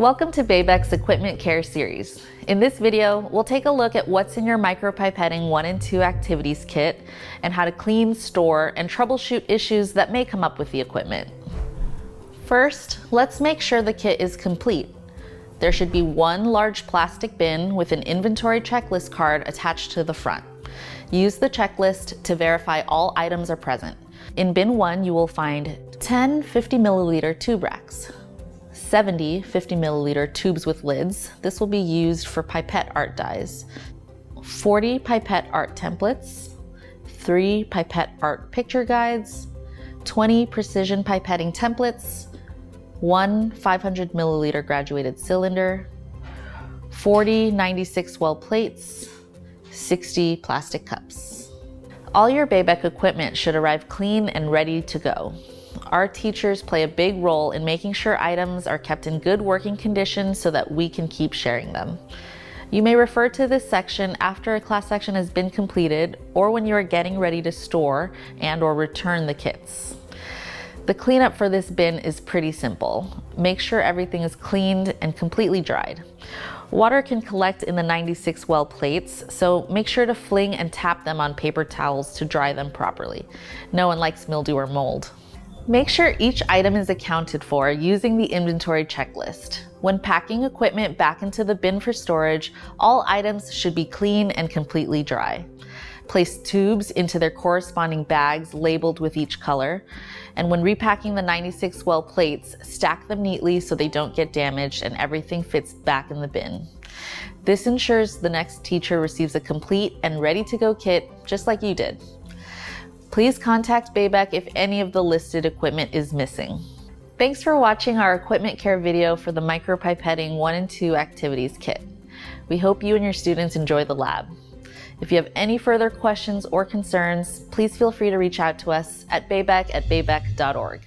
Welcome to Baybeck's Equipment Care Series. In this video, we'll take a look at what's in your Micropipetting 1 and 2 activities kit and how to clean, store, and troubleshoot issues that may come up with the equipment. First, let's make sure the kit is complete. There should be one large plastic bin with an inventory checklist card attached to the front. Use the checklist to verify all items are present. In bin 1, you will find 10 50 milliliter tube racks, 70 50 milliliter tubes with lids. This will be used for pipette art dies, 40 pipette art templates, 3 pipette art picture guides, 20 precision pipetting templates, 1 500 milliliter graduated cylinder, 40 96 well plates, 60 plastic cups. All your Baybeck equipment should arrive clean and ready to go. Our teachers play a big role in making sure items are kept in good working condition so that we can keep sharing them. You may refer to this section after a class section has been completed or when you are getting ready to store and/or return the kits. The cleanup for this bin is pretty simple. Make sure everything is cleaned and completely dried. Water can collect in the 96 well plates, so make sure to fling and tap them on paper towels to dry them properly. No one likes mildew or mold. Make sure each item is accounted for using the inventory checklist. When packing equipment back into the bin for storage, all items should be clean and completely dry. Place tubes into their corresponding bags labeled with each color. And when repacking the 96 well plates, stack them neatly so they don't get damaged and everything fits back in the bin. This ensures the next teacher receives a complete and ready-to-go kit just like you did. Please contact Baybeck if any of the listed equipment is missing. Thanks for watching our equipment care video for the Micropipetting 1 and 2 activities kit. We hope you and your students enjoy the lab. If you have any further questions or concerns, please feel free to reach out to us at baybeck@baybeck.org.